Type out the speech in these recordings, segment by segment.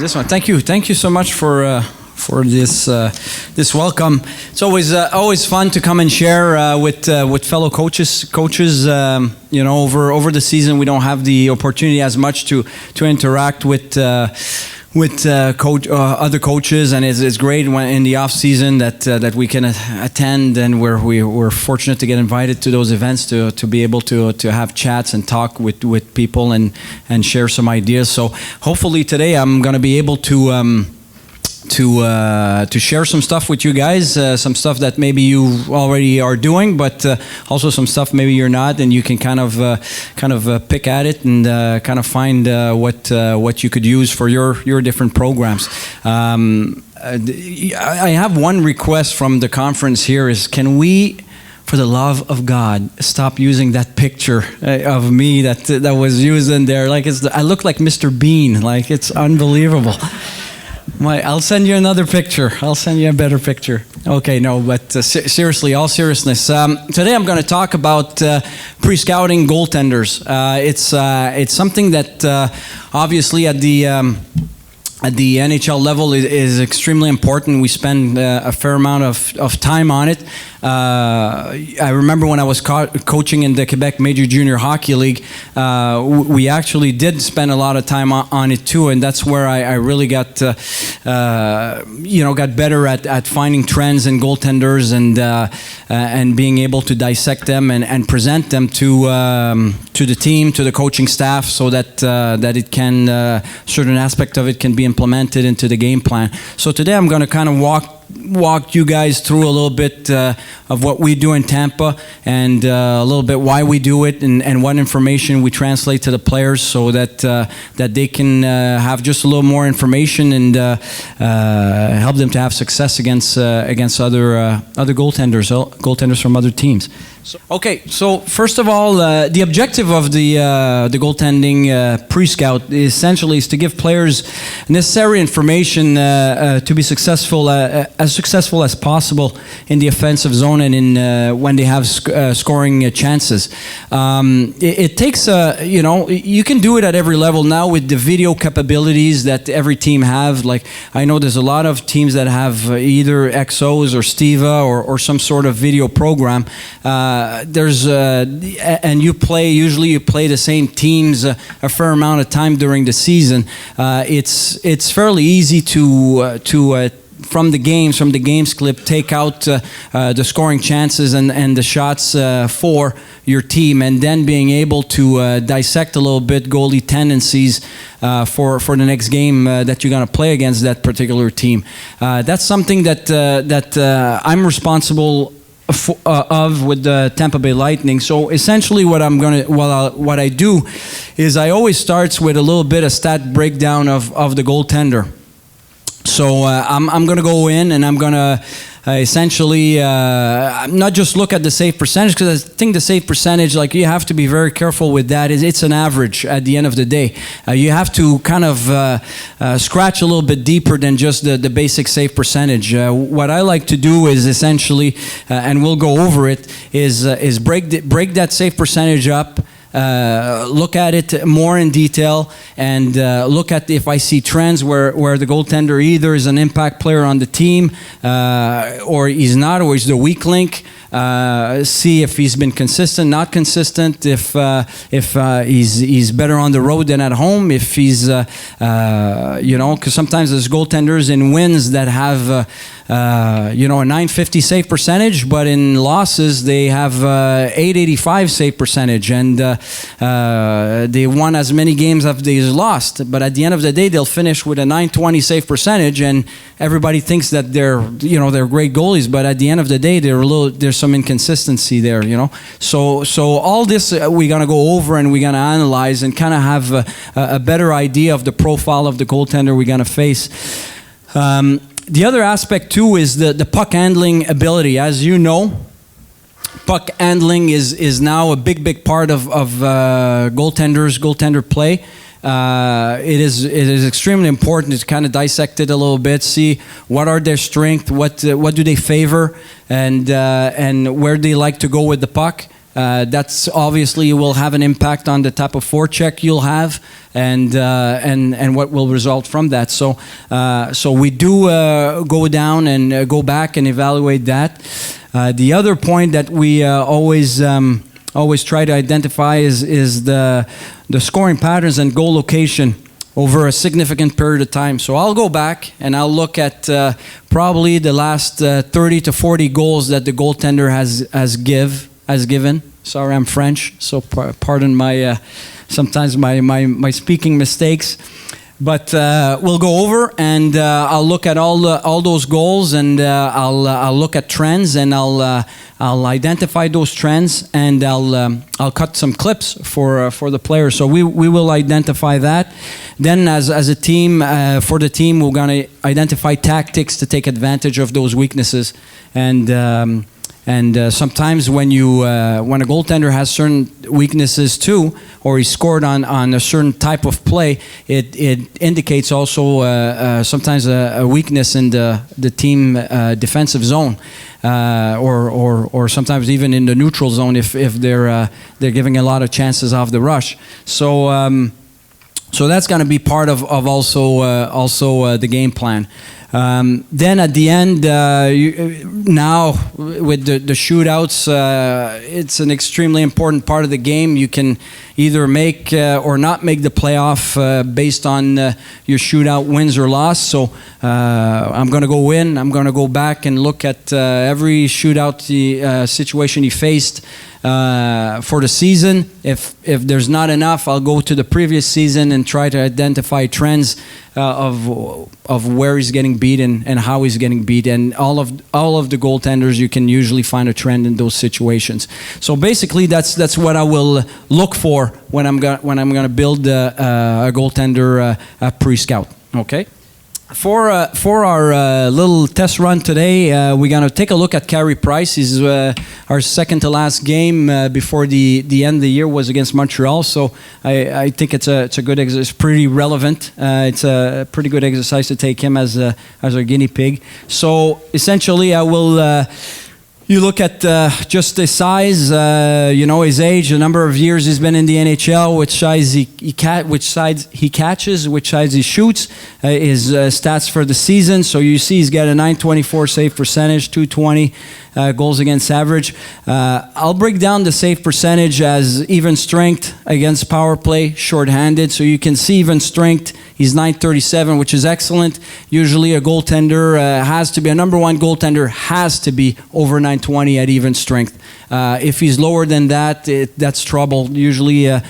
This one. Thank you so much for this this welcome. It's always fun to come and share with fellow coaches. Over the season we don't have the opportunity as much to interact with other coaches, and it's great when in the off season that we can attend, and we're fortunate to get invited to those events to be able to have chats and talk with people and share some ideas. So hopefully today I'm going to be able to share some stuff with you guys, some stuff that maybe you already are doing, but also some stuff maybe you're not, and you can kind of pick at it and kind of find what you could use for your different programs. I have one request from the conference here is, can we, for the love of God, stop using that picture of me that was used in there? Like I look like Mr. Bean. Like, it's unbelievable. I'll send you another picture. I'll send you a better picture. Okay, no, but seriously, all seriousness. Today I'm going to talk about pre-scouting goaltenders. It's something that obviously at the NHL level is extremely important. We spend a fair amount of time on it. I remember when I was coaching in the Quebec Major Junior Hockey League, we actually did spend a lot of time on it too, and that's where I really got better at finding trends in goaltenders and being able to dissect them and present them to the team, to the coaching staff, so that it can certain aspect of it can be implemented into the game plan. So today I'm going to kind of walk you guys through a little bit of what we do in Tampa, and a little bit why we do it, and what information we translate to the players, so that they can have just a little more information and help them to have success against other goaltenders from other teams. So first of all, the objective of the goaltending pre-scout essentially is to give players necessary information to be successful, as successful as possible in the offensive zone and in when they have scoring chances. It takes you can do it at every level now with the video capabilities that every team have. Like, I know there's a lot of teams that have either XOs or Stiva or some sort of video program. And you play the same teams a fair amount of time during the season. It's fairly easy to from the games clip, take out the scoring chances and the shots for your team, and then being able to dissect a little bit goalie tendencies for the next game that you're going to play against that particular team. That's something that I'm responsible of with the Tampa Bay Lightning. So essentially what I do is I always starts with a little bit of stat breakdown of the goaltender. So I'm going to go in and I'm going to essentially not just look at the save percentage, because I think the save percentage, like, you have to be very careful with that. It's an average at the end of the day. You have to kind of scratch a little bit deeper than just the basic save percentage. What I like to do is essentially, and we'll go over it, is break that save percentage up. Look at it more in detail, and look at if I see trends where the goaltender either is an impact player on the team, or he's not, or he's the weak link. See if he's been consistent, not consistent, if he's better on the road than at home, if he's because sometimes there's goaltenders in wins that have a 950 save percentage, but in losses they have 885 save percentage, and they won as many games as they lost, but at the end of the day they'll finish with a 920 save percentage, and everybody thinks that they're great goalies, but at the end of the day there's some inconsistency there, So all this we're gonna go over, and we're gonna analyze and kind of have a better idea of the profile of the goaltender we're gonna face. The other aspect too is the puck handling ability. As you know, puck handling is now a big part of goaltender play. It is extremely important to kind of dissect it a little bit, see what are their strengths, what do they favor, and where they like to go with the puck. That's obviously will have an impact on the type of forecheck you'll have, and what will result from that. So we do go down and go back and evaluate that. The other point that we always try to identify is the scoring patterns and goal location over a significant period of time. So I'll go back and I'll look at probably the last 30 to 40 goals that the goaltender has given. Sorry, I'm French, so pardon my sometimes my speaking mistakes. But we'll go over and I'll look at all those goals, and I'll look at trends, and I'll identify those trends, and I'll cut some clips for the players. So we will identify that. Then as a team, for the team, we're going to identify tactics to take advantage of those weaknesses. And sometimes when a goaltender has certain weaknesses too, or he scored on a certain type of play, it indicates also sometimes a weakness in the team defensive zone, or sometimes even in the neutral zone if they're giving a lot of chances off the rush. So that's going to be part of also the game plan. Then at the end, now with the shootouts, it's an extremely important part of the game. You can either make or not make the playoff based on your shootout wins or loss. So I'm going to go in. I'm going to go back and look at every shootout situation he faced for the season. If there's not enough, I'll go to the previous season and try to identify trends of where he's getting beat and how he's getting beat. And all of the goaltenders, you can usually find a trend in those situations. So basically, that's what I will look for when I'm going to build a goaltender pre-scout. Okay. For our little test run today, we're going to take a look at Carey Price. He's our second to last game before the end of the year was against Montreal. So I think it's a good exercise. It's pretty relevant. It's a pretty good exercise to take him as our guinea pig. So essentially, I will. You look at just his size, his age, the number of years he's been in the NHL, which sides he catches, which sides he shoots, his stats for the season. So you see he's got a .924 save percentage, .220 goals against average. I'll break down the save percentage as even strength against power play, shorthanded. So you can see even strength. He's .937, which is excellent. Usually a goaltender a number one goaltender has to be over .920 at even strength. If he's lower than that, that's trouble. Usually, you're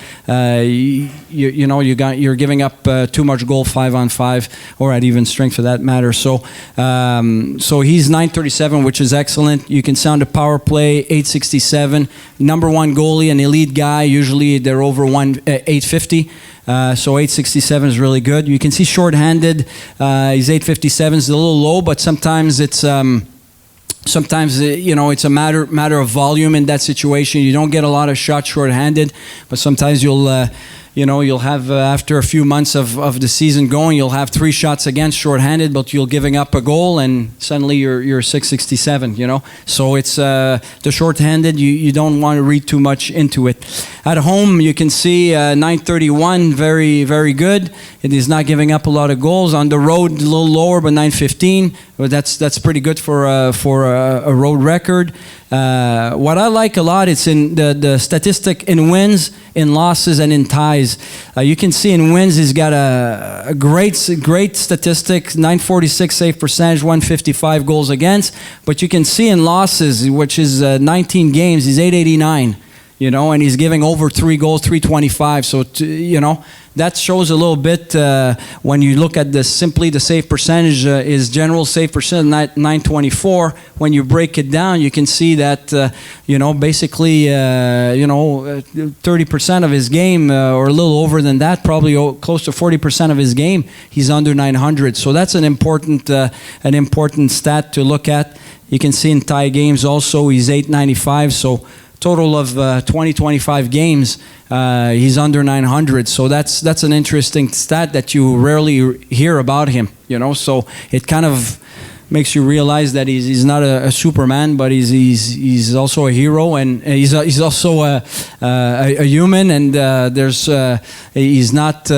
giving up too much goal 5-on-5 or at even strength for that matter. So he's .937, which is excellent. You can sound a power play .867. Number one goalie, an elite guy. Usually they're over .850. So .867 is really good. You can see shorthanded. He's .857 is a little low, but sometimes it's it's a matter of volume in that situation. You don't get a lot of shots shorthanded, but sometimes you'll have after a few months of the season going, you'll have 3 shots against shorthanded, but you're giving up a goal, and suddenly you're 667. So it's the shorthanded. You don't want to read too much into it. At home, you can see .931, very very good. It is not giving up a lot of goals. On the road, a little lower, but .915. But that's pretty good for a road record. What I like a lot, it's in the statistic in wins, in losses, and in ties. You can see in wins he's got a great statistic, .946 save percentage, .155 goals against. But you can see in losses, which is 19 games, he's .889. And he's giving over 3 goals, .325. So, that shows a little bit when you look at the save percentage, his general save percentage, .924. When you break it down, you can see that, basically, 30% of his game, or a little over than that, probably close to 40% of his game, he's under .900. So that's an important stat to look at. You can see in tie games also, he's .895. So total of 25 games, he's under .900. So that's an interesting stat that you rarely hear about him. So it kind of makes you realize that he's not a Superman, but he's also a hero, and he's also a human, and he's not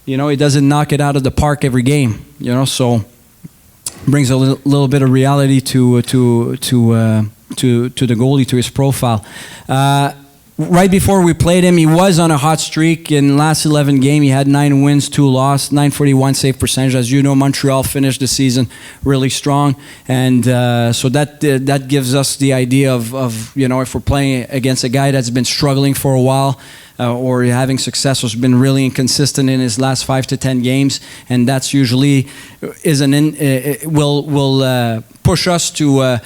he doesn't knock it out of the park every game, so brings a little bit of reality to the goalie, to his profile. Right before we played him, he was on a hot streak. In last 11 games, he had 9 wins, 2 losses, 941 save percentage. As you know, Montreal finished the season really strong, and so that gives us the idea of if we're playing against a guy that's been struggling for a while, or having success, has been really inconsistent in his last 5 to 10 games, and that's usually will push us to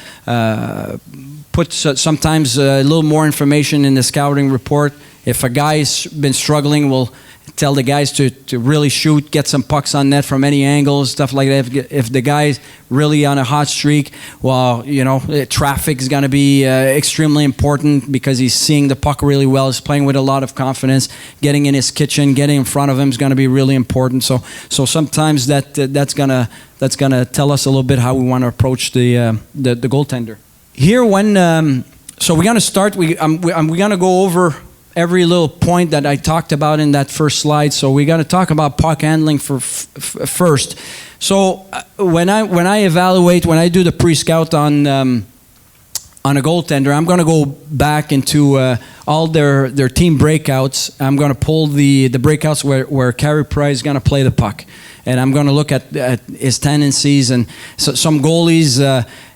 put sometimes a little more information in the scouting report. If a guy's been struggling, we'll tell the guys to really shoot, get some pucks on net from any angles, stuff like that. If the guy's really on a hot streak, well, traffic is going to be extremely important, because he's seeing the puck really well. He's playing with a lot of confidence. Getting in his kitchen, getting in front of him is going to be really important. So sometimes that's gonna tell us a little bit how we want to approach the goaltender. Here, so we're going to start. We're going to go over every little point that I talked about in that first slide. So we got to talk about puck handling first. So when I do the pre-scout on a goaltender, I'm going to go back into all their team breakouts. I'm going to pull the breakouts where Carey Price is going to play the puck, and I'm going to look at his tendencies. And so some goalies,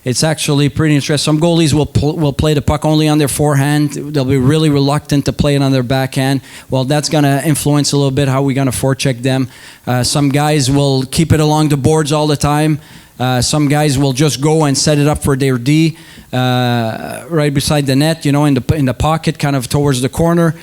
it's actually pretty interesting. Some goalies will play the puck only on their forehand. They'll be really reluctant to play it on their backhand. Well, that's going to influence a little bit how we're going to forecheck them. Some guys will keep it along the boards all the time. Some guys will just go and set it up for their D right beside the net, in the pocket, kind of towards the corner.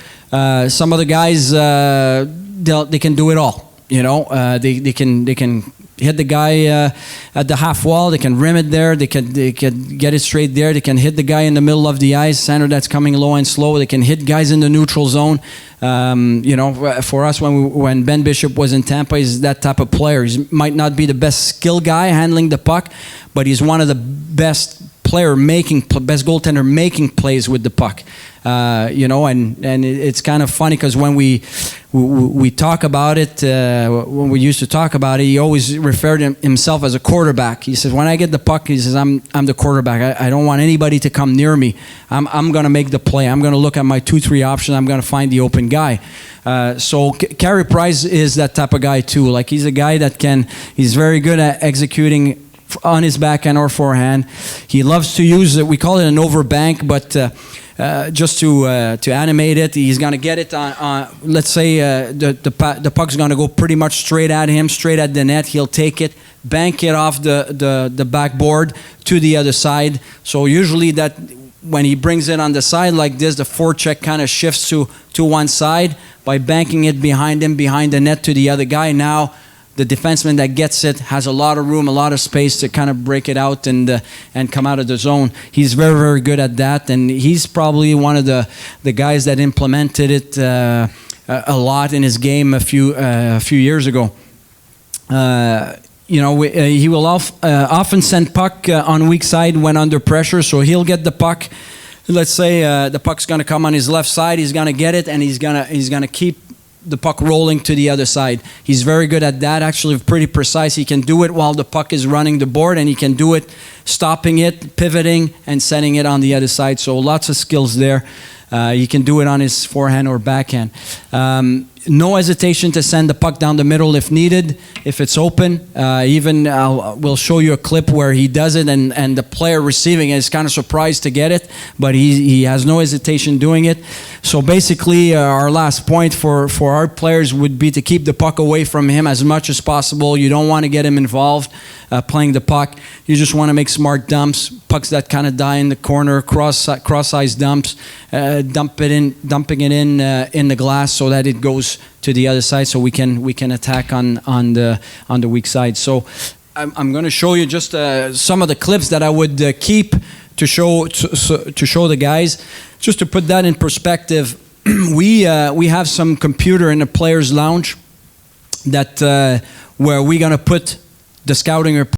Some other guys, they can do it all. They can hit the guy at the half wall. They can rim it there. They can get it straight there. They can hit the guy in the middle of the ice, center that's coming low and slow. They can hit guys in the neutral zone. For us, when Ben Bishop was in Tampa, he's that type of player. He might not be the best skill guy handling the puck, but he's one of the best goaltender making plays with the puck. And it's kind of funny, because when we talk about it, when we used to talk about it, he always referred to himself as a quarterback. He says, when I get the puck, he says, I'm the quarterback. I don't want anybody to come near me. I'm going to make the play. I'm going to look at my 2-3 options. I'm going to find the open guy. So Carey Price is that type of guy too. Like, he's a guy he's very good at executing on his backhand or forehand. He loves to use, we call it an overbank, but just to animate it, he's going to get it on let's say the puck's going to go pretty much straight at him, straight at the net. He'll take it, bank it off the backboard to the other side. So usually that when he brings it on the side like this, the forecheck kind of shifts to one side by banking it behind him, behind the net to the other guy. Now the defenseman that gets it has a lot of room, a lot of space to kind of break it out and come out of the zone. He's very, very good at that, and he's probably one of the guys that implemented it a lot in his game a few years ago. He will often send puck on weak side when under pressure, so he'll get the puck. Let's say the puck's going to come on his left side. He's going to get it, and he's going to keep the puck rolling to the other side. He's very good at that, actually pretty precise. He can do it while the puck is running the board, and he can do it stopping it, pivoting, and setting it on the other side. So lots of skills there. He can do it on his forehand or backhand. No hesitation to send the puck down the middle if needed, if it's open. We'll show you a clip where he does it, and the player receiving it is kind of surprised to get it, but he has no hesitation doing it. So basically, our last point for our players would be to keep the puck away from him as much as possible. You don't want to get him involved playing the puck. You just want to make smart dumps, pucks that kind of die in the corner, cross-size dumps, dumping it in the glass so that it goes to the other side, so we can attack on the weak side. So I'm going to show you just some of the clips that I would keep to show the guys. Just to put that in perspective, we have some computer in the players' lounge that where we're going to put the scouting report